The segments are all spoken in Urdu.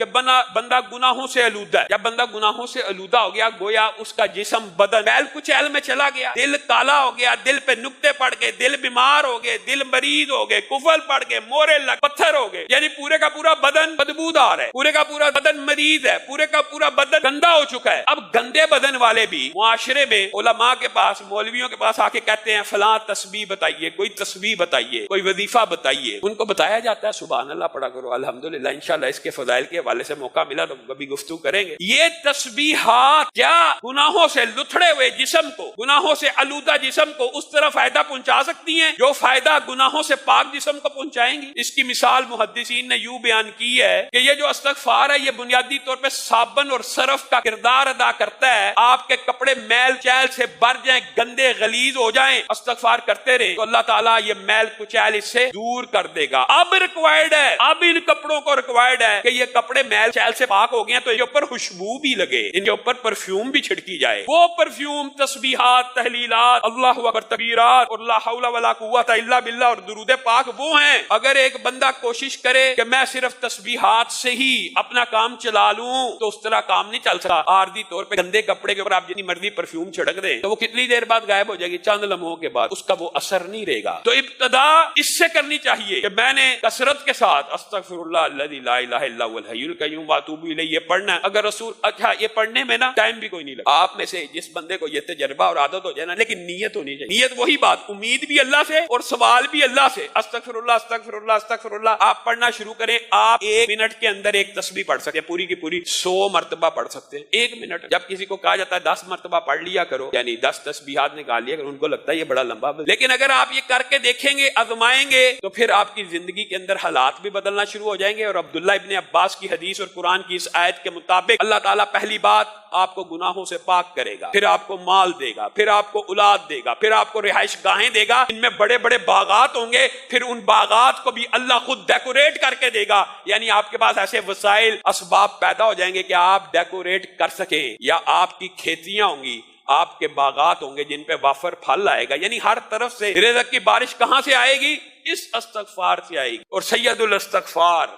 کہ بندہ گناہوں سے آلودہ ہے. جب بندہ گناہوں سے آلودہ ہو گیا گویا اس کا جسم بدن میل کچیل میں چلا گیا, دل کالا ہو گیا, دل پہ نقطے پڑ گئے, دل بیمار ہو گئے, دل مریض ہو گئے, کفل پڑ گئے, مورے لگ پتھر ہو گئے, یعنی پورے کا پورا بدن بدبودار ہے, پورے کا پورا بدن مریض ہے, پورے کا پورا بدن گندا ہو چکا ہے. اب گندے بدن والے بھی معاشرے میں علماء کے پاس مولویوں کے پاس آ کے کہتے ہیں فلاں تسبیح بتائیے, کوئی تسبیح بتائیے, کوئی وظیفہ بتائیے. ان کو بتایا جاتا ہے سبحان اللہ پڑھا کرو, الحمدللہ. انشاءاللہ اس کے فضائل کے حوالے سے موقع ملا تو کبھی گفتگو کریں گے. یہ تسبیحات کیا گناہوں سے لتھڑے ہوئے جسم کو, گناہوں سے آلودہ جسم کو اس طرح فائدہ پہنچا سکتی ہیں جو فائدہ گناہوں سے پاک جسم کو پہنچائیں گی؟ اس کی مثال محدثین نے یوں بیان کی ہے کہ یہ جو استغفار ہے یہ بنیادی طور پہ صابن اور سرف کا کردار ادا کرتا ہے. آپ کے کپڑے میل چیل سے بھر جائیں, گندے غلیظ ہو جائیں, استغفار کرتے رہیں تو اللہ تعالیٰ یہ میل کچیل اس سے دور کر دے گا. اب ریکوائرڈ ہے, اب ان کپڑوں کو ریکوائرڈ ہے کہ یہ کپڑے میل چیل سے پاک ہو گئے ہیں تو ان کے اوپر خوشبو بھی لگے, ان کے اوپر پرفیوم بھی چھڑکی جائے. وہ پرفیوم تسبیحات, تحلیلات, اللہ اکبر تکبیرات اور لا حول ولا قوت الا باللہ اور درود پاک وہ ہیں. اگر ایک بندہ کوشش کرے کہ میں صرف تسبیحات سے ہی اپنا کام چلا لوں تو اس طرح کام نہیں چل سکتا. عارضی طور پہ گندے کپڑے کے اوپر آپ جتنی مرضی پرفیوم چھڑک دیں تو وہ کتنی دیر بعد غائب ہو جائے گی, چند لمحوں کے بعد اس کا وہ اثر نہیں رہے گا. تو ابتدا اس سے کرنی چاہیے کہ میں نے کثرت کے ساتھ استغفر اللہ الذی لا الہ الا هو الحی القیوم واتوب الیہ یہ پڑھنا ہے. اگر رسول اچھا یہ پڑھنے میں نا ٹائم بھی کوئی نہیں لگا. آپ میں سے جس بندے کو یہ تجربہ اور عادت ہو جائے نا, لیکن نیت ہونی چاہیے. نیت وہی بات, امید بھی اللہ سے اور سوال بھی اللہ سے. استغفر اللہ استغفر اللہ استغفر اللہ آپ پڑھنا شروع کریں. آپ 1 منٹ کے اندر ایک تسبیح پڑھ سکتے ہیں, پوری کی پوری 100 مرتبہ پڑھ سکتے ہیں 1 منٹ. جب کسی کو کہا جاتا ہے 10 مرتبہ پڑھ لیا کرو, یعنی 10 تسبیحات نکال لیا کرو, ان کو لگتا ہے یہ بڑا لمبا. لیکن اگر آپ یہ کر کے دیکھیں گے, آزمائیں گے, تو پھر آپ کی زندگی کے اندر حالات بھی بدلنا شروع ہو جائیں گے. اور عبداللہ ابن عباس کی حدیث اور قرآن کی اس آیت کے مطابق اللہ تعالیٰ پہلی بات آپ کو گناہوں سے پاک کرے گا, پھر آپ کو مال دے گا, پھر آپ کو اولاد دے گا, پھر آپ کو رہائش گاہیں دے گا, ان میں بڑے بڑے باغات ہوں گے, پھر ان باغات کو بھی اللہ خود ڈیکوریٹ کر کے دے گا. یعنی آپ کے پاس ایسے وسائل اسباب پیدا ہو جائیں گے کہ آپ ڈیکوریٹ کر سکیں. یا آپ کی کھیتیاں ہوں گی, آپ کے باغات ہوں گے جن پہ وافر پھل آئے گا. یعنی ہر طرف سے رزق کی بارش کہاں سے آئے گی؟ اس استغفار سے آئے گی. اور سید الاستغفار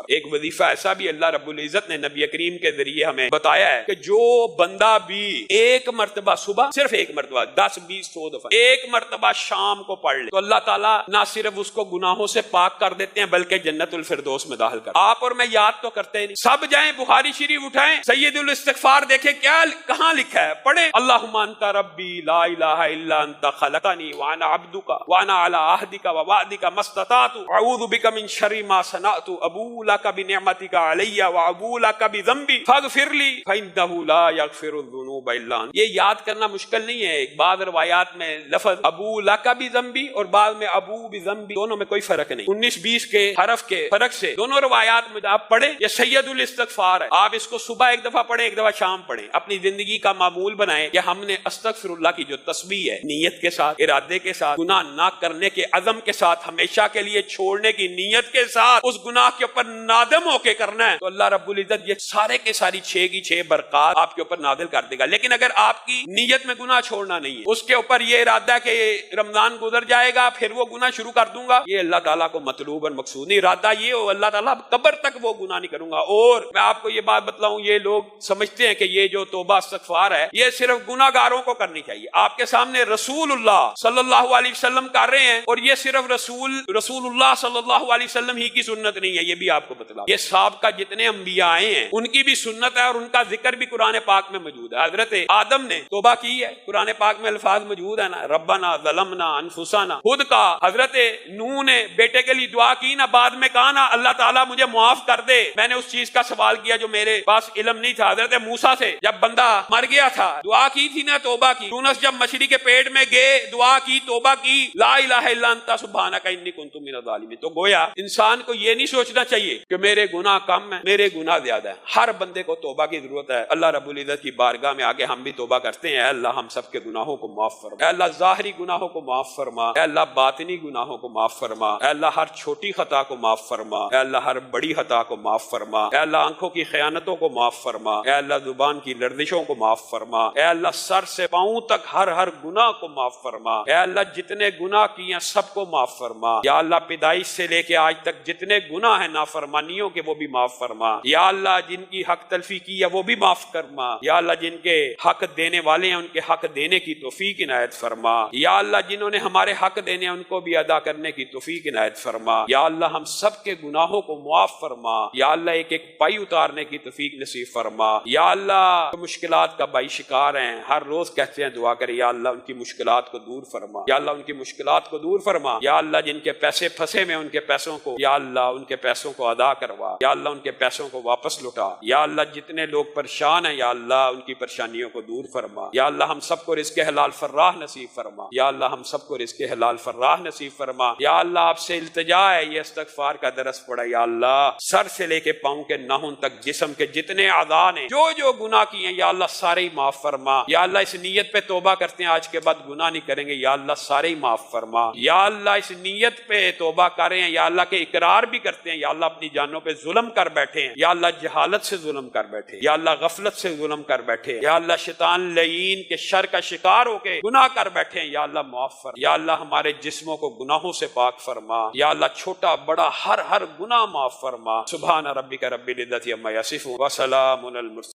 ایک وظیفہ ایسا بھی اللہ رب العزت نے نبی کریم کے ذریعے ہمیں بتایا ہے کہ جو بندہ بھی 1 مرتبہ صبح, صرف 1 مرتبہ, 10 20 100 دفعہ 1 مرتبہ شام کو پڑھ لے تو اللہ تعالیٰ نہ صرف اس کو گناہوں سے پاک کر دیتے ہیں بلکہ جنت الفردوس میں داخل کر. آپ اور میں یاد تو کرتے ہیں نہیں, سب جائیں بخاری شریف اٹھائیں, سید الاستغفار دیکھیں کیا کہاں لکھا ہے, پڑھیں اللہم انت ربی لا الہ الا انت خلقتنی وانا عبدک وانا علی عہدک ووعدک ما استطعت اعوذ بک من شر ما صنعت ابوء لک بنعمتک علی وابوء لک بذنبی فاغفر لی فانہ لا یغفر الذنوب الا انت. یہ یاد کرنا مشکل نہیں ہے. بعض روایات میں لفظ ابوء لک بذنبی اور بعض میں ابوء بذنبی, دونوں میں کوئی فرق نہیں. 19-20 کے حرف کے فرق سے دونوں روایات میں آپ پڑھیں. یہ سید الاستغفار ہے. آپ اس کو صبح 1 دفعہ پڑھیں, 1 دفعہ شام پڑھیں. اپنی زندگی کا معمول بنائیں کہ ہم نے استغفر اللہ کی جو تسبیح ہے, نیت کے ساتھ, ارادے کے ساتھ, گناہ نہ کرنے کے عزم کے ساتھ, ہمیشہ کے لیے چھوڑنے کی نیت کے ساتھ, اس گناہ کے اوپر نادم ہو کے کرنا ہے, تو اللہ رب العزت یہ سارے کے ساری 6 کی 6 برکات آپ کے اوپر نازل کر دے گا. لیکن اگر آپ کی نیت میں گناہ چھوڑنا نہیں ہے, اس کے اوپر یہ ارادہ ہے کہ رمضان گزر جائے گا پھر وہ گناہ شروع کر دوں گا, یہ اللہ تعالیٰ کو مطلوب اور مقصود نہیں. ارادہ یہ ہو اللہ تعالیٰ قبر تک وہ گناہ نہیں کروں گا. اور میں آپ کو یہ بات بتلاؤں, یہ لوگ سمجھتے ہیں کہ یہ جو توبہ استغفار ہے یہ صرف گناہ گاروں کو کرنی چاہیے. آپ کے سامنے رسول اللہ صلی اللہ علیہ وسلم کر رہے ہیں, اور یہ صرف رسول اللہ صلی اللہ علیہ وسلم ہی کی سنت نہیں ہے, یہ بھی آپ کو بتلاؤں. یہ سابقہ جتنے انبیاء آئے ہیں ان کی بھی سنت ہے, اور ان کا ذکر بھی قرآن پاک میں موجود ہے. حضرت آدم نے توبہ کی ہے, قرآن پاک میں الفاظ موجود ہے نا, ربنا ظلمنا انفسنا. خود کا حضرت نوح نے بیٹے کے لیے دعا کی نا, بعد میں کہا نا اللہ تعالیٰ مجھے معاف کر دے, میں نے اس چیز کا سوال کیا جو میرے پاس علم نہیں تھا. حضرت موسیٰ سے جب بندہ مر گیا تھا دعا کی تھی نا, توبہ کی. یونس جب مچھلی کے پیٹ میں گئے دعا کی, توبہ کی, لا الہ الا انت سبحانک انی کنت من الظالمین. تو گویا انسان کو یہ نہیں سوچنا چاہیے کہ میرے گناہ کم ہیں, میرے گناہ زیادہ ہیں. ہر بندے کو توبہ کی ضرورت ہے. اللہ رب العزت کی بارگاہ میں آگے ہم بھی توبہ کرتے ہیں, اے اللہ ہم سب کے گناہوں کو معاف فرما, اے اللہ ظاہری گناہوں کو معاف فرما, اے اللہ باطنی گناہوں کو معاف فرما, اے اللہ ہر چھوٹی خطا کو معاف فرما, اے اللہ ہر بڑی خطا کو معاف فرما, اے اللہ آنکھوں کی خیانتوں کو معاف فرما, اے اللہ زبان کی لرزشوں کو معاف فرما, اے اللہ سر سے پاؤں تک ہر گناہ کو معاف فرما, اے اللہ جتنے گناہ کیے ہیں سب کو معاف فرما یا اللہ، پیدائش سے لے کے آج تک جتنے گناہ ہیں نافرمانیوں کے وہ بھی معاف فرما یا اللہ، جن کی حق تلفی کی ہے وہ بھی معاف فرما یا اللہ، جن کے حق دینے والے ہیں ان کے حق دینے کی توفیق عنایت فرما یا اللہ، جنہوں نے ہمارے حق دینے ان کو بھی ادا کرنے کی توفیق عنایت فرما یا اللہ، ہم سب کے گناہوں کو معاف فرما یا اللہ، ایک ایک پائی اتارنے کی توفیق نصیب فرما یا اللہ، مشکلات کا بائی شکار ہیں، ہر روز کہتے ہیں دعا کرے یا اللہ، ان کی مشکلات کو دور فرما یا اللہ، ان کی مشکلات کو دور فرما یا اللہ، جن کے پیسے پھنسے میں ان کے پیسوں کو یا اللہ ان کے پیسوں کو ادا کروا یا اللہ، ان کے پیسوں کو واپس لوٹا یا اللہ، جتنے لوگ پریشان ہیں یا اللہ ان کی پریشانیوں کو دور فرما یا اللہ، ہم سب کو رزق حلال فراہ نصیب فرما یا اللہ، ہم سب کو رزق حلال فراہ نصیب فرما یا اللہ، آپ سے التجا ہے یہ استغفار کا درس پڑا یا اللہ، سر سے لے کے پاؤں کے ناخن تک جسم کے جتنے اعضاء نے جو گناہ کیے ہیں یا اللہ سارے ہی معاف فرما یا اللہ، اس نیت پہ توبہ کرتے ہیں آج کے بعد گناہ نہیں کریں گے یا اللہ، سارے ہی معاف فرما یا اللہ، اس نیت پہ توبہ کر رہے ہیں یا اللہ کے اقرار بھی کرتے ہیں یا اللہ، اپنی جانوں پہ ظلم کر بیٹھے ہیں یا اللہ، جہالت سے ظلم کر بیٹھے یا اللہ، غفلت سے ظلم کر بیٹھے یا اللہ، شیطان لعین کے شر کا شکار ہو کے گناہ کر بیٹھے ہیں یا اللہ، معاف فرما یا اللہ، ہمارے جسموں کو گناہوں سے پاک فرما یا اللہ، چھوٹا بڑا ہر گناہ معاف فرما۔ سبحان ربک رب العزت عما یصفون وسلام علی المرسلین۔